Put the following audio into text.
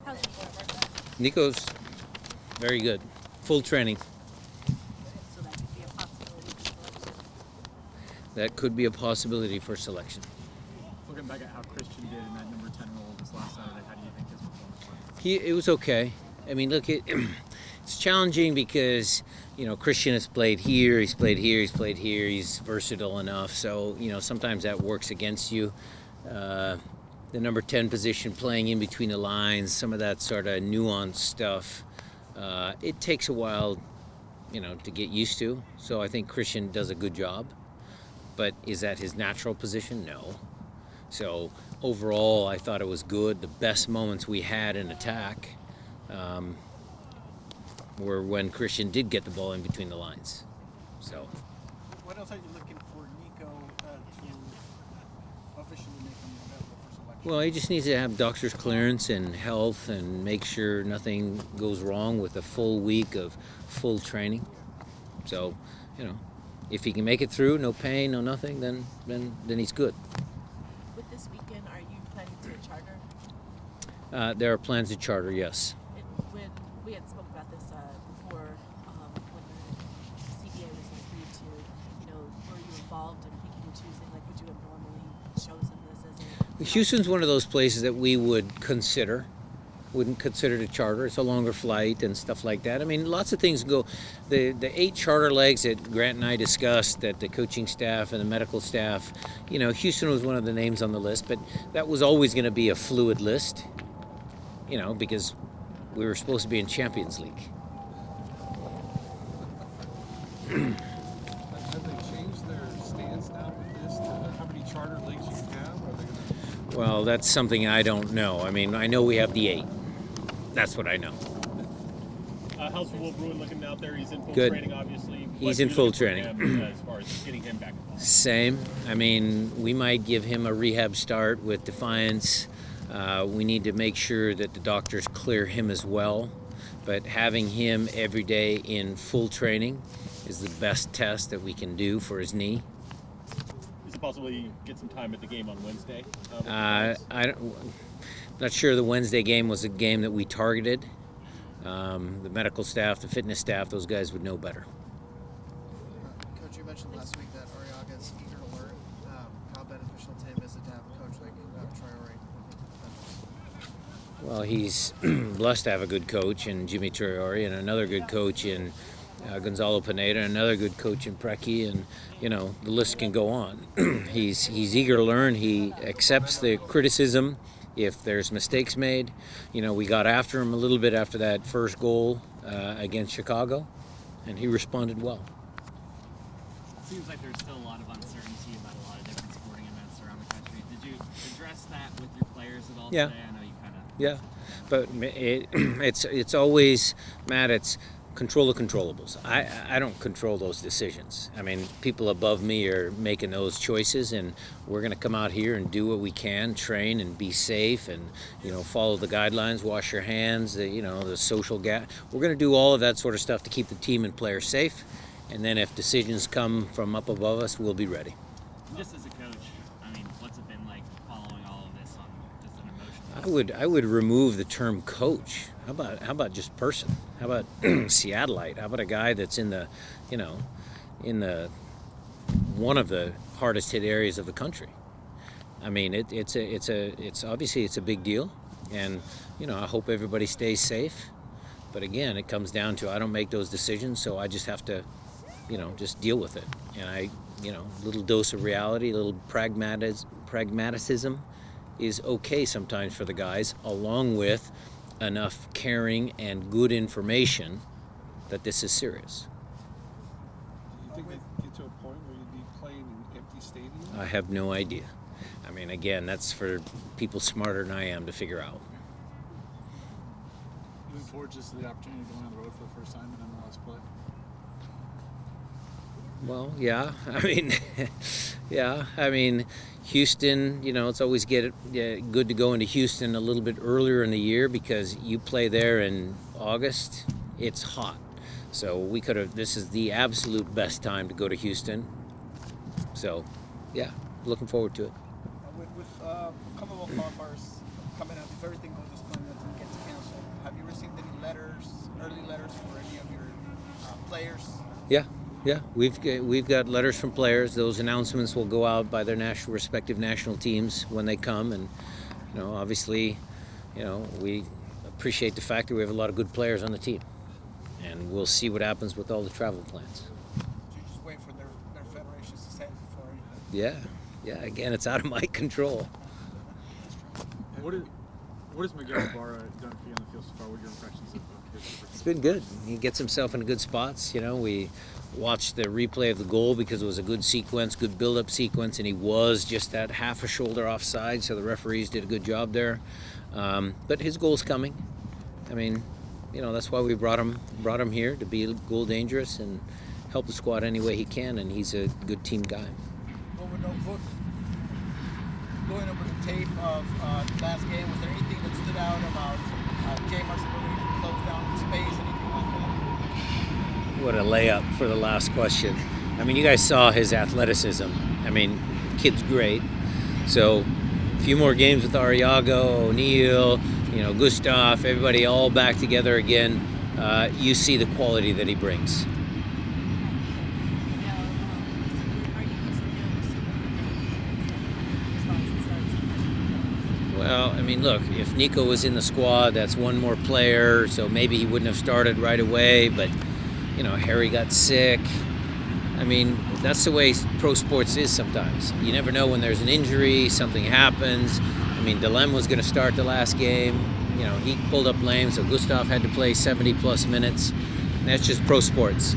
How's Nico? Nico's very good. Full training. So that could be a possibility for selection. That could be a possibility for selection. Looking back at how Christian did in that number 10 role this last Saturday, how do you think his performance went? It was okay. I mean, look, it's challenging because, Christian has played here, he's played here, he's played here, he's versatile enough. So, sometimes that works against you. The number 10 position, playing in between the lines, some of that sort of nuanced stuff, it takes a while, to get used to. So I think Christian does a good job. But is that his natural position? No. So overall, I thought it was good. The best moments we had in attack were when Christian did get the ball in between the lines. So. What else are you looking for Nico to officially make him available for selection? Well, he just needs to have doctor's clearance and health and make sure nothing goes wrong with a full week of full training. So, if he can make it through, no pain, no nothing, then he's good. With this weekend, are you planning to charter? There are plans to charter, yes. When we had spoke about this before, when the CBA was agreed to, were you involved in picking and choosing? Like, would you have normally chosen this as a? Houston's one of those places that we wouldn't consider to charter. It's a longer flight and stuff like that. I mean, lots of things go. The 8 charter legs that Grant and I discussed, that the coaching staff and the medical staff, Houston was one of the names on the list, but that was always going to be a fluid list, because we were supposed to be in Champions League. Have they changed their stance now with this? How many charter leagues you can have? Are they going to... Well, that's something I don't know. I mean, I know we have the 8. That's what I know. How's Will Bruin looking out there? He's in full Good. training, obviously. He's in full What do you training. look for him as far as getting him back involved? Same. I mean, we might give him a rehab start with Defiance. We need to make sure that the doctors clear him as well. But having him every day in full training is the best test that we can do for his knee. Is it possible you get some time at the game on Wednesday? Not sure the Wednesday game was a game that we targeted. The medical staff, the fitness staff, those guys would know better. Coach, you mentioned last week that Arriaga's eager to learn. How beneficial to him is it to have a coach like Traore? Well, he's blessed to have a good coach in Jimmy Traore and another good coach in Gonzalo Pineda, another good coach in Preki, and the list can go on. He's eager to learn. He accepts the criticism if there's mistakes made. We got after him a little bit after that first goal against Chicago, and he responded well. It seems like there's still a lot of uncertainty about a lot of different sporting events around the country. Did you address that with your players at all Yeah. today? I know you kind of... Yeah, but it's always, Matt, it's control the controllables. I don't control those decisions. I mean, people above me are making those choices, and we're going to come out here and do what we can, train and be safe, and follow the guidelines, wash your hands, the social gap. We're going to do all of that sort of stuff to keep the team and players safe, and then if decisions come from up above us, we'll be ready. Just as a coach, I mean, what's it been like following all of this on just an emotional... I would remove the term coach. How about just person? How about Seattleite? How about a guy that's in the one of the hardest hit areas of the country? I mean, it's obviously it's a big deal, and I hope everybody stays safe. But again, it comes down to I don't make those decisions, so I just have to, just deal with it. And a little dose of reality, a little pragmatism is okay sometimes for the guys, along with enough caring and good information that this is serious. Do you think they get to a point where you'd be playing in empty stadiums? I have no idea. I mean, again, that's for people smarter than I am to figure out. Looking forward just to the opportunity of going on the road for the first time in MLS play. Well, yeah. I mean, Houston, it's always good to go into Houston a little bit earlier in the year because you play there in August. It's hot. So this is the absolute best time to go to Houston. So, yeah, looking forward to it. With Commonwealth qualifiers coming up, if everything goes as planned, that get to cancel letters for any of your players? Yeah, we've got letters from players. Those announcements will go out by their respective national teams when they come, and obviously, we appreciate the fact that we have a lot of good players on the team, and we'll see what happens with all the travel plans. So you just wait for their federations to say it before you. Yeah. Again, it's out of my control. What has Miguel Ibarra done for you on the field so far? What are your impressions of his? It's been good. He gets himself in good spots. We watched the replay of the goal because it was a good sequence, good build-up sequence, and he was just that half a shoulder offside, so the referees did a good job there. But his goal's coming. I mean, that's why we brought him here, to be goal dangerous and help the squad any way he can, and he's a good team guy. Over notebook. Going over the tape of the last game, was there anything that stood out about J-Mar's ability to close down the space, anything like that? What a layup for the last question. I mean, you guys saw his athleticism. I mean, kid's great. So, a few more games with Arriaga, O'Neal, Gustav, everybody all back together again. You see the quality that he brings. Well, I mean, look, if Nico was in the squad, that's one more player, so maybe he wouldn't have started right away, but, Harry got sick. I mean, that's the way pro sports is sometimes. You never know when there's an injury, something happens. I mean, Delem was going to start the last game. He pulled up lame, so Gustav had to play 70-plus minutes. And that's just pro sports.